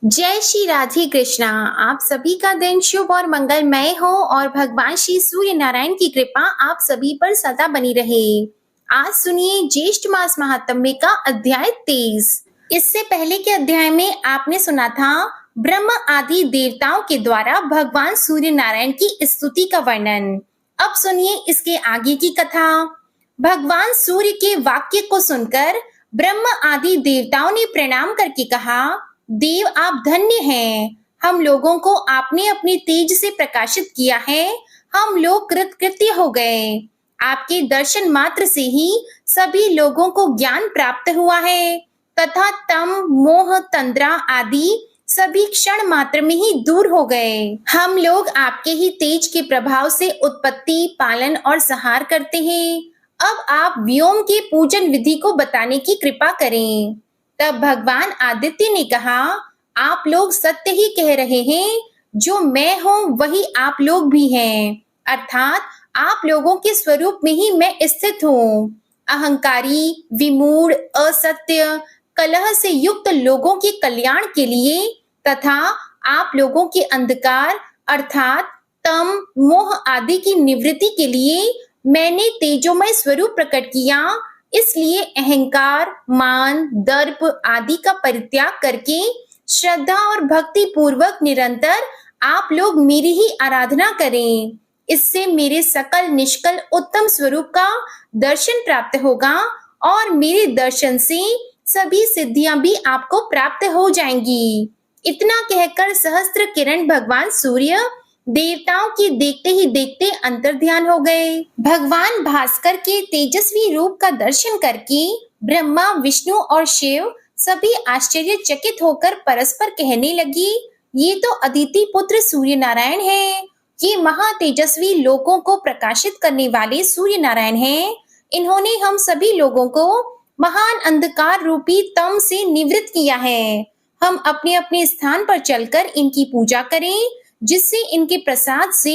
जय श्री राधे कृष्णा। आप सभी का दिन शुभ और मंगलमय हो और भगवान श्री सूर्य नारायण की कृपा आप सभी पर सदा बनी रहे। आज सुनिए ज्येष्ठ मास महात्म्य का अध्याय 23। इससे पहले के अध्याय में आपने सुना था ब्रह्म आदि देवताओं के द्वारा भगवान सूर्य नारायण की स्तुति का वर्णन। अब सुनिए इसके आगे की कथा। भगवान सूर्य के वाक्य को सुनकर ब्रह्म आदि देवताओं ने प्रणाम करके कहा, देव आप धन्य हैं। हम लोगों को आपने अपने तेज से प्रकाशित किया है। हम लोग कृतकृत्य हो गए। आपके दर्शन मात्र से ही सभी लोगों को ज्ञान प्राप्त हुआ है तथा तम मोह तंद्रा आदि सभी क्षण मात्र में ही दूर हो गए। हम लोग आपके ही तेज के प्रभाव से उत्पत्ति, पालन और संहार करते हैं। अब आप व्योम के पूजन विधि को बताने की कृपा करें। तब भगवान आदित्य ने कहा, आप लोग सत्य ही कह रहे हैं। जो मैं हूँ वही आप लोग भी हैं, अर्थात आप लोगों के स्वरूप में ही मैं स्थित हूँ। अहंकारी, विमूढ़, असत्य, कलह से युक्त लोगों के कल्याण के लिए तथा आप लोगों के अंधकार अर्थात तम, मोह आदि की निवृत्ति के लिए मैंने तेजोमय स्वरूप प्रकट किया। इसलिए अहंकार, मान, दर्प आदि का परित्याग करके श्रद्धा और भक्ति पूर्वक निरंतर आप लोग मेरी ही आराधना करें। इससे मेरे सकल निष्कल उत्तम स्वरूप का दर्शन प्राप्त होगा और मेरे दर्शन से सभी सिद्धियां भी आपको प्राप्त हो जाएंगी। इतना कहकर सहस्त्र किरण भगवान सूर्य देवताओं की देखते ही देखते अंतर्ध्यान हो गए। भगवान भास्कर के तेजस्वी रूप का दर्शन करके ब्रह्मा, विष्णु और शिव सभी आश्चर्यचकित होकर परस्पर कहने लगे, ये तो अदिति पुत्र सूर्य नारायण है। ये महातेजस्वी लोकों को प्रकाशित करने वाले सूर्य नारायण हैं। इन्होंने हम सभी लोगों को महान अंधकार रूपी तम से निवृत्त किया है। हम अपने अपने स्थान पर चलकर इनकी पूजा करें, जिससे इनके प्रसाद से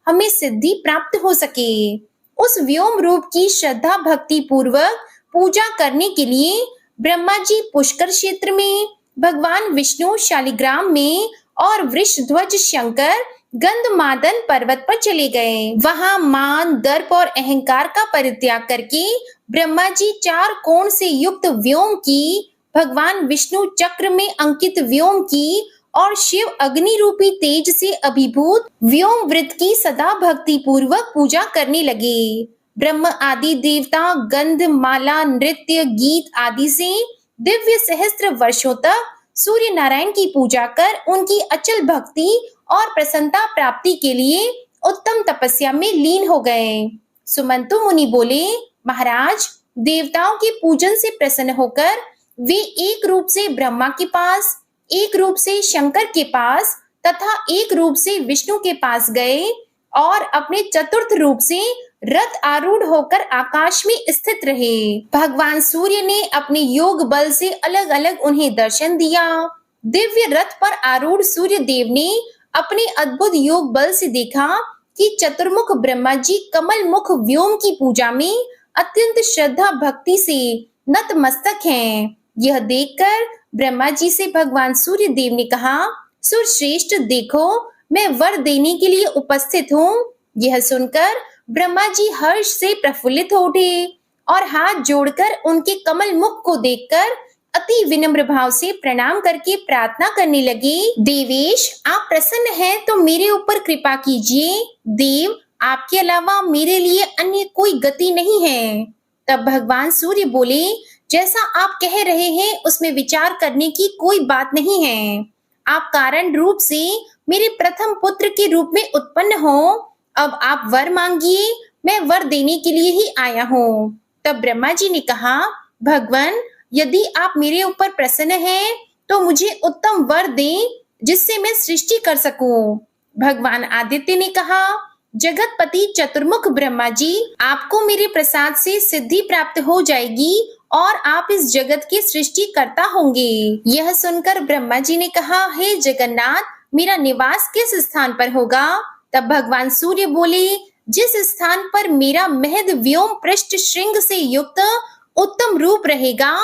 हमें सिद्धि प्राप्त हो सके। उस व्योम रूप की श्रद्धा भक्ति पूर्वक पूजा करने के लिए ब्रह्मा जी पुष्कर क्षेत्र में, भगवान विष्णु शालिग्राम में और वृषध्वज शंकर गंधमादन पर्वत पर चले गए। वहां मान, दर्प और अहंकार का परित्याग करके ब्रह्मा जी चार कोण से युक्त व्योम की, भगवान विष्णु चक्र में अंकित व्योम की और शिव अग्नि रूपी तेज से अभिभूत व्योम वृत्त की सदा भक्ति पूर्वक पूजा करने लगे। ब्रह्म आदि देवता गंध, माला, नृत्य, गीत आदि से दिव्य सहस्त्र वर्षों तक सूर्य नारायण की पूजा कर उनकी अचल भक्ति और प्रसन्नता प्राप्ति के लिए उत्तम तपस्या में लीन हो गए। सुमंतु मुनि बोले, महाराज, देवताओं के पूजन से प्रसन्न होकर वे एक रूप से ब्रह्मा के पास, एक रूप से शंकर के पास तथा एक रूप से विष्णु के पास गए और अपने चतुर्थ रूप से रथ आरूढ़ होकर आकाश में स्थित रहे। भगवान सूर्य ने अपने योग बल से अलग अलग उन्हें दर्शन दिया। दिव्य रथ पर आरूढ़ सूर्य देव ने अपने अद्भुत योग बल से देखा कि चतुर्मुख ब्रह्मा जी कमल मुख व्योम की पूजा में अत्यंत श्रद्धा भक्ति से नतमस्तक हैं। यह देखकर ब्रह्मा जी से भगवान सूर्य देव ने कहा, सुरश्रेष्ठ, देखो मैं वर देने के लिए उपस्थित हूँ। यह सुनकर ब्रह्मा जी हर्ष से प्रफुल्लित हो उठे और हाथ जोड़कर उनके कमल मुख को देखकर अति विनम्र भाव से प्रणाम करके प्रार्थना करने लगे, देवेश, आप प्रसन्न हैं तो मेरे ऊपर कृपा कीजिए। देव, आपके अलावा मेरे लिए अन्य कोई गति नहीं है। तब भगवान सूर्य बोले, जैसा आप कह रहे हैं उसमें विचार करने की कोई बात नहीं है। आप कारण रूप से मेरे प्रथम पुत्र के रूप में उत्पन्न हो। अब आप वर मांगिए, मैं वर देने के लिए ही आया हूँ। तब ब्रह्मा जी ने कहा, भगवान, यदि आप मेरे ऊपर प्रसन्न हैं तो मुझे उत्तम वर दें जिससे मैं सृष्टि कर सकूं। भगवान आदित्य ने कहा, जगतपति चतुर्मुख ब्रह्मा जी, आपको मेरे प्रसाद से सिद्धि प्राप्त हो जाएगी और आप इस जगत की सृष्टि करता होंगे। यह सुनकर ब्रह्मा जी ने कहा, हे जगन्नाथ, मेरा निवास किस स्थान पर होगा? तब भगवान सूर्य बोले, जिस स्थान पर मेरा महद व्योम पृष्ठ श्रृंग से युक्त उत्तम रूप रहेगा,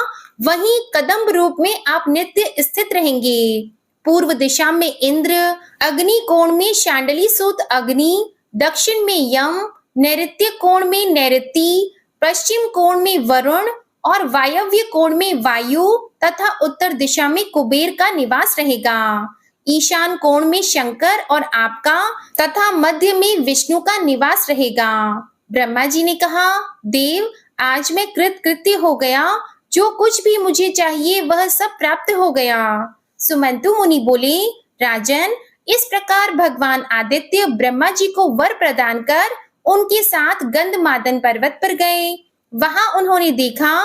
वहीं कदम्ब रूप में आप नित्य स्थित रहेंगे। पूर्व दिशा में इंद्र, अग्नि कोण में शांडली सूत अग्नि, दक्षिण में यम, नैऋत्य कोण में नैऋति, पश्चिम कोण में वरुण और वायव्य कोण में वायु तथा उत्तर दिशा में कुबेर का निवास रहेगा। ईशान कोण में शंकर और आपका तथा मध्य में विष्णु का निवास रहेगा। ब्रह्मा जी ने कहा, देव, आज मैं कृतकृत्य हो गया, जो कुछ भी मुझे चाहिए वह सब प्राप्त हो गया। सुमंतु मुनि बोले, राजन, इस प्रकार भगवान आदित्य ब्रह्मा जी को वर प्रदान कर उनके साथ गंधमादन पर्वत पर गए। वहां उन्होंने देखा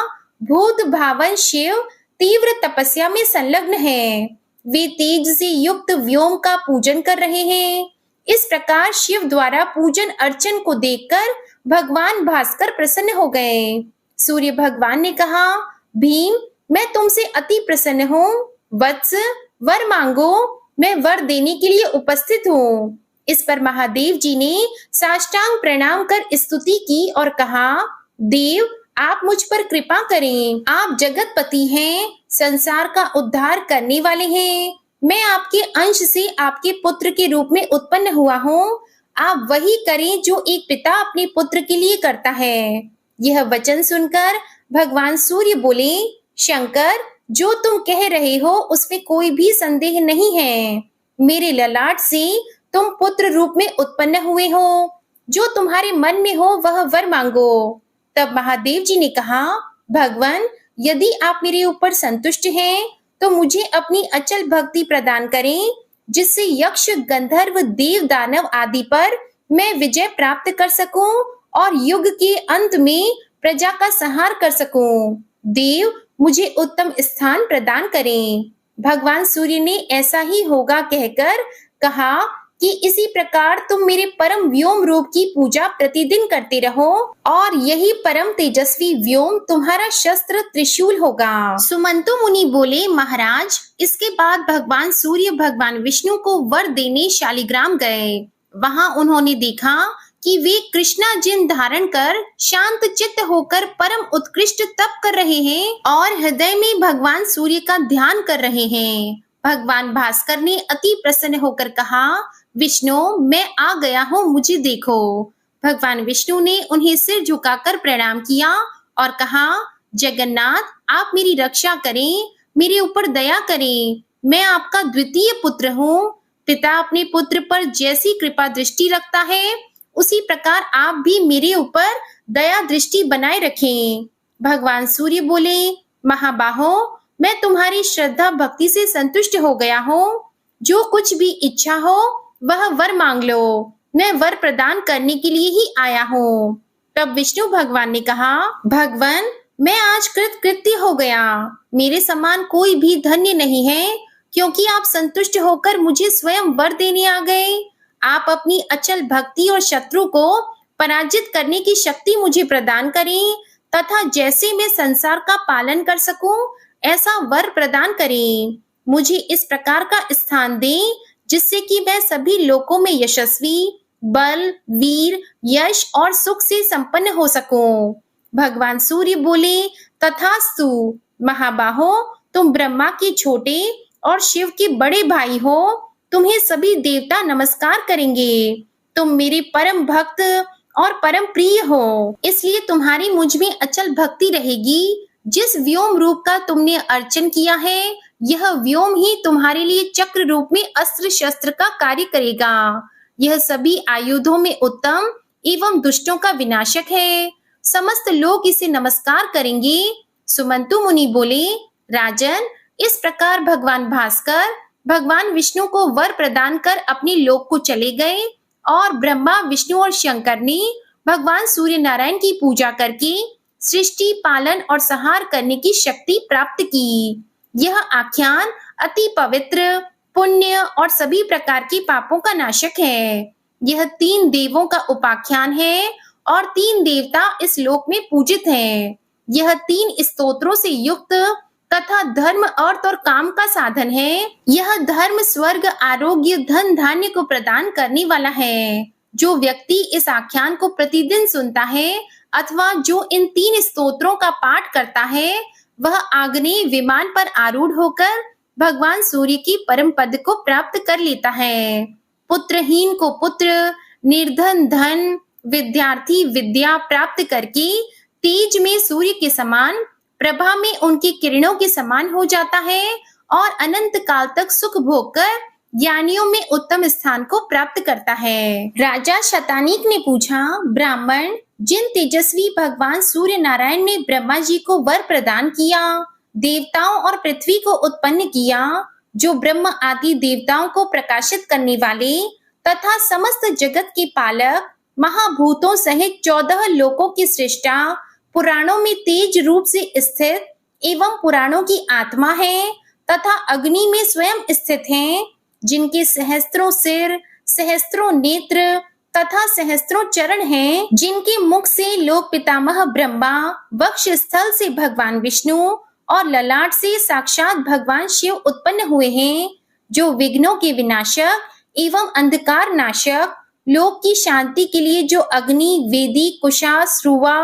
भूत भावन शिव तीव्र तपस्या में संलग्न हैं। वे तेज से युक्त व्योम का पूजन कर रहे हैं। इस प्रकार शिव द्वारा पूजन अर्चन को देखकर भगवान भास्कर प्रसन्न हो गए। सूर्य भगवान ने कहा, भीम, मैं तुमसे अति प्रसन्न हूँ। वत्स, वर मांगो, मैं वर देने के लिए उपस्थित हूँ। इस पर महादेव जी ने साष्टांग प्रणाम कर स्तुति की और कहा, देव, आप मुझ पर कृपा करें। आप जगतपति हैं, संसार का उद्धार करने वाले हैं। मैं आपके अंश से आपके पुत्र के रूप में उत्पन्न हुआ हूँ। आप वही करें जो एक पिता अपने पुत्र के लिए करता है। यह वचन सुनकर भगवान सूर्य बोले, शंकर, जो तुम कह रहे हो उसमें कोई भी संदेह नहीं है। मेरे ललाट से तुम पुत्र रूप में उत्पन्न हुए हो। जो तुम्हारे मन में हो वह वर मांगो। तब महादेव जी ने कहा, भगवान, यदि आप मेरे ऊपर संतुष्ट हैं तो मुझे अपनी अचल भक्ति प्रदान करें, जिससे यक्ष, गंधर्व, देव, दानव आदि पर मैं विजय प्राप्त कर सकूं और युग के अंत में प्रजा का संहार कर सकूं। देव, मुझे उत्तम स्थान प्रदान करें। भगवान सूर्य ने ऐसा ही होगा कहकर कहा कि इसी प्रकार तुम मेरे परम व्योम रूप की पूजा प्रतिदिन करते रहो और यही परम तेजस्वी व्योम तुम्हारा शस्त्र त्रिशूल होगा। सुमंतु मुनि बोले, महाराज, इसके बाद भगवान सूर्य भगवान विष्णु को वर देने शालिग्राम गए। वहां उन्होंने देखा कि वे कृष्णाजिन धारण कर शांत चित्त होकर परम उत्कृष्ट तप कर रहे हैं और हृदय में भगवान सूर्य का ध्यान कर रहे हैं। भगवान भास्कर ने अति प्रसन्न होकर कहा, विष्णु, मैं आ गया हूँ, मुझे देखो। भगवान विष्णु ने उन्हें सिर झुकाकर प्रणाम किया और कहा, जगन्नाथ, आप मेरी रक्षा करें, मेरे ऊपर दया करें। मैं आपका द्वितीय पुत्र हूँ। पिता अपने पुत्र पर जैसी कृपा दृष्टि रखता है, उसी प्रकार आप भी मेरे ऊपर दया दृष्टि बनाए रखें। भगवान सूर्य बोले, महाबाहो, मैं तुम्हारी श्रद्धा भक्ति से संतुष्ट हो गया हूँ। जो कुछ भी इच्छा हो वह वर मांग लो। मैं वर प्रदान करने के लिए ही आया हूँ। तब विष्णु भगवान ने कहा, भगवान, मैं आज कृतकृत्य हो गया। मेरे समान कोई भी धन्य नहीं है, क्योंकि आप संतुष्ट होकर मुझे स्वयं वर देने आ गए। आप अपनी अचल भक्ति और शत्रु को पराजित करने की शक्ति मुझे प्रदान करें तथा जैसे मैं संसार का पालन कर सकूं ऐसा वर प्रदान करें। मुझे इस प्रकार का स्थान दें जिससे कि मैं सभी लोकों में यशस्वी, बल, वीर, यश और सुख से संपन्न हो सकूं। भगवान सूर्य बोले, तथास्तु। महाबाहो, तुम ब्रह्मा के छोटे और शिव के बड़े भाई हो। तुम्हें सभी देवता नमस्कार करेंगे। तुम मेरे परम भक्त और परम प्रिय हो, इसलिए तुम्हारी मुझ में अचल भक्ति रहेगी। जिस व्योम रूप का तुमने अर्चन किया है, यह व्योम ही तुम्हारे लिए चक्र रूप में अस्त्र शस्त्र का कार्य करेगा। यह सभी आयुधों में उत्तम एवं दुष्टों का विनाशक है। समस्त लोग इसे नमस्कार करेंगे। सुमंतु मुनि बोले, राजन, इस प्रकार भगवान भास्कर भगवान विष्णु को वर प्रदान कर अपने लोक को चले गए और ब्रह्मा, विष्णु और शंकर ने भगवान सूर्य नारायण की पूजा करके सृष्टि, पालन और संहार करने की शक्ति प्राप्त की। यह आख्यान अति पवित्र, पुण्य और सभी प्रकार के पापों का नाशक है। यह 3 देवों का उपाख्यान है और 3 देवता इस लोक में पूजित हैं। यह 3 स्तोत्रों से युक्त तथा धर्म, अर्थ और काम का साधन है। यह धर्म, स्वर्ग, आरोग्य, धन, धान्य को प्रदान करने वाला है। जो व्यक्ति इस आख्यान को प्रतिदिन सुनता है अथवा जो इन 3 स्तोत्रों का पाठ करता है, वह आग्नेय विमान पर आरूढ़ होकर भगवान सूर्य की परम पद को प्राप्त कर लेता है। पुत्रहीन को पुत्र, निर्धन धन, विद्यार्थी विद्या प्राप्त करके तेज में सूर्य के समान, प्रभा में उनकी किरणों के समान हो जाता है और अनंत काल तक सुख भोग कर ज्ञानियों में उत्तम स्थान को प्राप्त करता है। राजा शतानीक ने पूछा, ब्राह्मण, जिन तेजस्वी भगवान सूर्य नारायण ने ब्रह्मा जी को वर प्रदान किया, देवताओं और पृथ्वी को उत्पन्न किया, जो ब्रह्म आदि देवताओं को प्रकाशित करने वाले तथा समस्त जगत के पालक, महाभूतों सहित 14 लोकों की सृष्टा, पुराणों में तेज रूप से स्थित एवं पुराणों की आत्मा है तथा अग्नि में स्वयं स्थित हैं, जिनके सहस्त्रों सिर, सहस्त्रों नेत्र तथा सहस्त्रों चरण हैं, जिनके मुख से लोक पितामह ब्रह्मा, वक्ष स्थल से भगवान विष्णु और ललाट से साक्षात भगवान शिव उत्पन्न हुए हैं, जो विघ्नों के विनाशक एवं अंधकार नाशक, लोक की शांति के लिए जो अग्नि, वेदी, कुशा, श्रुवा,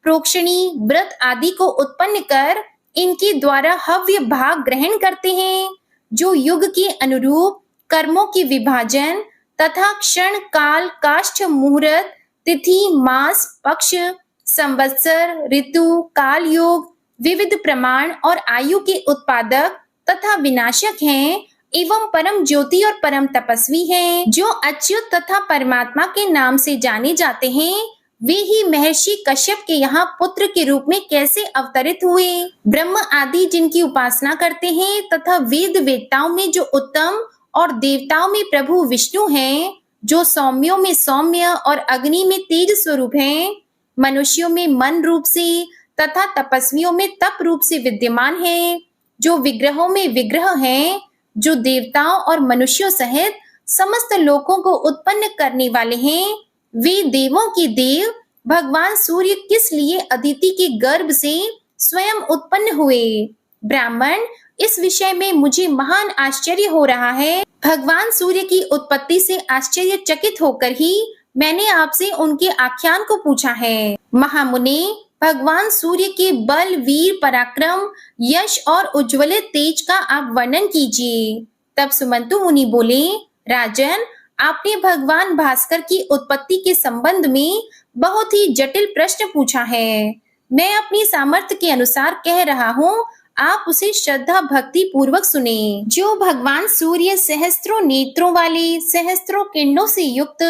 प्रोक्षणी, व्रत आदि को उत्पन्न कर इनके द्वारा हव्य भाग ग्रहण करते हैं, जो युग के अनुरूप कर्मों के विभाजन तथा क्षण, काल, काष्ठ, मुहूर्त, तिथि, मास, पक्ष, संवत्सर, ऋतु, काल योग, विविध प्रमाण और आयु के उत्पादक तथा विनाशक हैं एवं परम ज्योति और परम तपस्वी हैं, जो अच्युत तथा परमात्मा के नाम से जाने जाते हैं। वे ही महर्षि कश्यप के यहाँ पुत्र के रूप में कैसे अवतरित हुए। ब्रह्म आदि जिनकी उपासना करते हैं तथा वेद वेत्ताओं में जो उत्तम और देवताओं में प्रभु विष्णु हैं, जो सौम्यों में सौम्य और अग्नि में तेज स्वरूप हैं, मनुष्यों में मन रूप से तथा तपस्वियों में तप रूप से विद्यमान हैं, जो विग्रहों में विग्रह हैं, जो देवताओं और मनुष्यों सहित समस्त लोकों को उत्पन्न करने वाले हैं। वे देवों के देव भगवान सूर्य किस लिए अदिति के गर्भ से स्वयं उत्पन्न हुए। ब्राह्मण, इस विषय में मुझे महान आश्चर्य हो रहा है। भगवान सूर्य की उत्पत्ति से आश्चर्यचकित होकर ही मैंने आपसे उनके आख्यान को पूछा है। महामुनि, भगवान सूर्य के बल, वीर, पराक्रम, यश और उज्ज्वलित तेज का आप वर्णन कीजिए। तब सुमंतु मुनि बोले, राजन, आपने भगवान भास्कर की उत्पत्ति के संबंध में बहुत ही जटिल प्रश्न पूछा है। मैं अपनी सामर्थ्य के अनुसार कह रहा हूँ, आप उसे श्रद्धा भक्ति पूर्वक सुने। जो भगवान सूर्य सहस्त्रों नेत्रों वाले, सहस्त्रों किरणों से युक्त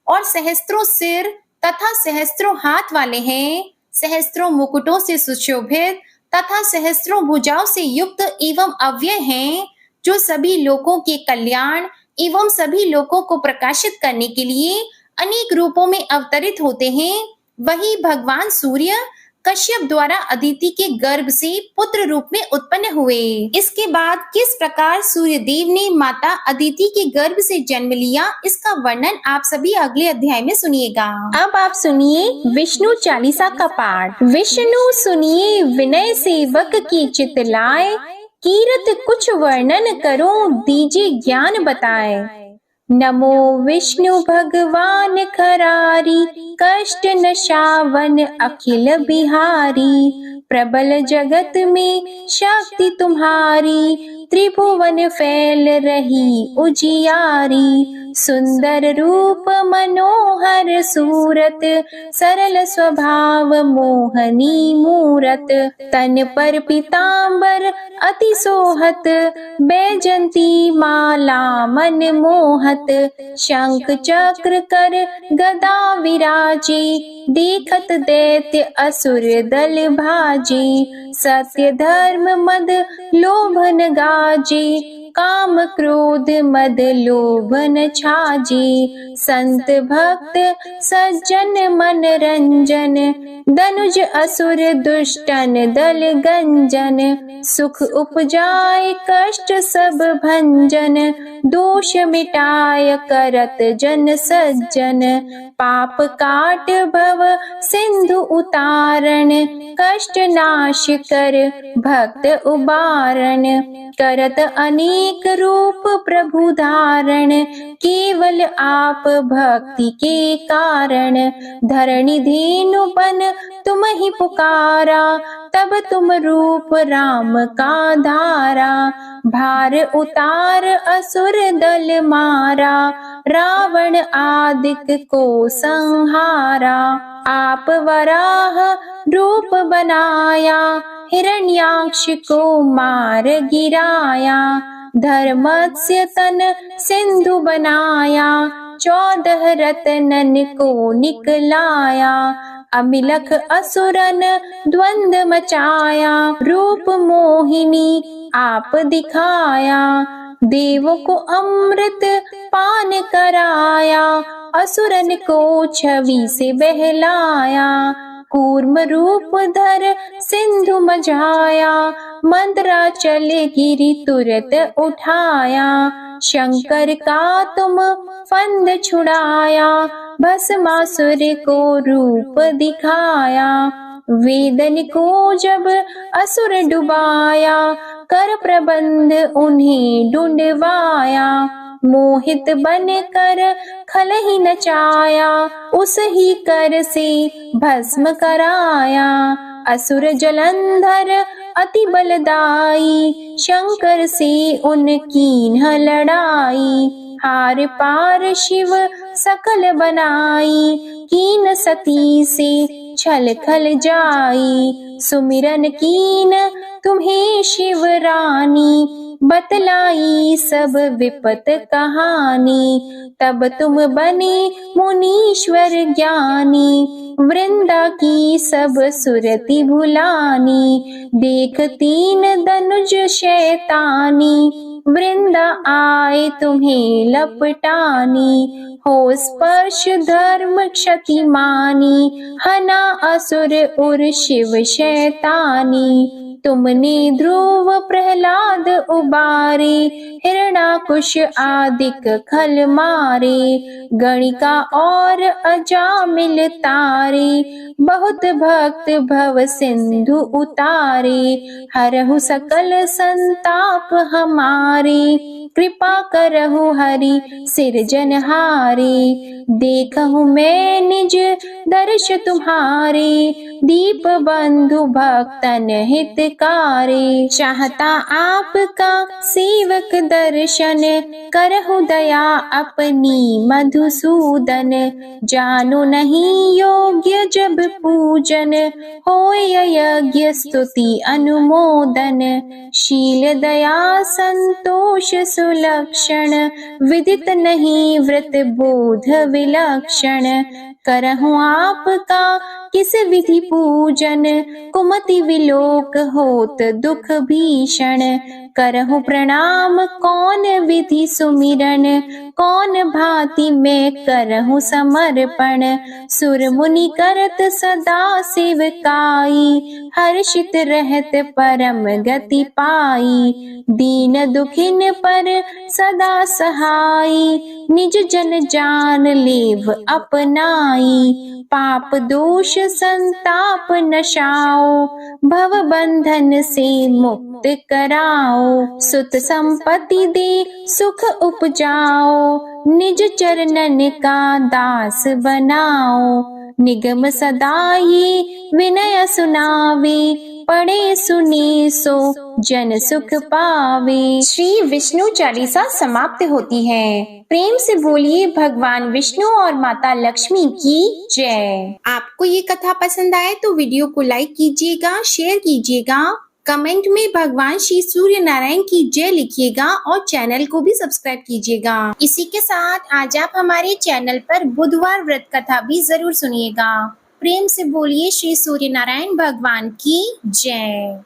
और सहस्त्रों सिर तथा सहस्त्रों हाथ वाले हैं, सहस्त्रों मुकुटों से सुशोभित तथा सहस्त्रों भुजाओं से युक्त एवं अव्यय हैं, जो सभी लोगों के कल्याण एवं सभी लोगों को प्रकाशित करने के लिए अनेक रूपों में अवतरित होते हैं, वही भगवान सूर्य कश्यप द्वारा अदिति के गर्भ से पुत्र रूप में उत्पन्न हुए। इसके बाद किस प्रकार सूर्य देव ने माता अदिति के गर्भ से जन्म लिया, इसका वर्णन आप सभी अगले अध्याय में सुनिएगा। अब आप सुनिए विष्णु चालीसा का पाठ। विष्णु सुनिए विनय सेवक की चित लाए, कीरत कुछ वर्णन करो दीजिए ज्ञान बताए। नमो विष्णु भगवान खरारी, कष्ट नशावन अखिल बिहारी। प्रबल जगत में शक्ति तुम्हारी, त्रिभुवन फैल रही उजियारी। सुंदर रूप मनोहर सूरत, सरल स्वभाव मोहनी मूरत। तन पर पीतांबर अति सोहत, बैजंती माला मन मोहत। शंख चक्र कर गदा विराजे, देखत दैत्य असुर दल भाजे। सत्य धर्म मद लोभन गाजे, काम क्रोध मद लोभन छाजे। संत भक्त सज्जन मन रंजन, धनुज असुर दुष्टन दल गंजन। सुख उपजाए कष्ट सब भंजन, दोष मिटाय करत जन सज्जन। पाप काट भव सिंधु उतारण, कष्ट नाश कर भक्त उबारण। करत अनेक अनेक रूप प्रभु धारण, केवल आप भक्ति के कारण। धरणी धेनु बन तुम ही पुकारा, तब तुम रूप राम का धारा। भार उतार असुर दल मारा, रावण आदिक को संहारा। आप वराह रूप बनाया, हिरण्याक्ष को मार गिराया। धर्मस्य तन सिंधु बनाया, 14 रत्नन को निकलाया। अमिलख असुरन द्वंद मचाया, रूप मोहिनी आप दिखाया। देवों को अमृत पान कराया, असुरन को छवि से बहलाया। कूर्म रूप धर सिंधु मझाया, मंदराचल गिरि तुरत उठाया। शंकर का तुम फंद छुड़ाया, भस्मासुर को रूप दिखाया। वेदन को जब असुर डुबाया, कर प्रबंध उन्हें ढूंढवाया। मोहित बन कर खल ही नचाया, उस ही कर से भस्म कराया। असुर जलंधर अति बलदाई, शंकर से उनकी न लड़ाई। हार पार शिव सकल बनाई, कीन सती से छल खल जाई। सुमिरन कीन तुम्हें शिव रानी, बतलाई सब विपत कहानी। तब तुम बने मुनीश्वर ज्ञानी, वृंदा की सब सुरति भुलानी। देख 3 धनुज शैतानी, वृंदा आए तुम्हें लपटानी। हो स्पर्श धर्म क्षति मानी, हना असुर उर शिव शैतानी। तुमने ध्रुव प्रहलाद उबारे, हिरणाकुश आदिक खल मारे। गणिका और अजामिल तारे, बहुत भक्त भव सिंधु उतारे। हरहु सकल संताप हमारे, कृपा करहु हरि सिरजनहारे। देखहु मैं निज दर्श तुम्हारे, दीप बंधु भक्तन हितकारे। चाहता आपका सेवक दर्शन, करहु दया अपनी मधुसूदन। जानो नहीं योग्य जब पूजन, होय यज्ञ स्तुति अनुमोदन। शील दया संतोष सुलक्षण, विदित नहीं व्रत बोध विलक्षण। करहु आपका किस विधि पूजन, कुमति विलोक होत दुख भीषण। करहु प्रणाम कौन विधि सुमिरन, कौन भांति मैं करहु समर्पण। सुर मुनि करत सदा सेवकाई, हर्षित रहत परम गति पाई। दीन दुखिन पर सदा सहाई, निज जन जान लेव अपनाई। पाप दोष संताप नशाओ, भव बंधन से मुक्त कराओ। सुत संपत्ति दे सुख उपजाओ, निज चरणन का दास बनाओ। निगम सदा ये विनय सुनावे, पढ़े सुने सो जन सुख पावे। श्री विष्णु चालीसा समाप्त होती है। प्रेम से बोलिए भगवान विष्णु और माता लक्ष्मी की जय। आपको ये कथा पसंद आए तो वीडियो को लाइक कीजिएगा, शेयर कीजिएगा, कमेंट में भगवान श्री सूर्य नारायण की जय लिखिएगा और चैनल को भी सब्सक्राइब कीजिएगा। इसी के साथ आज आप हमारे चैनल पर बुधवार व्रत कथा भी जरूर सुनिएगा। प्रेम से बोलिए श्री सूर्य नारायण भगवान की जय।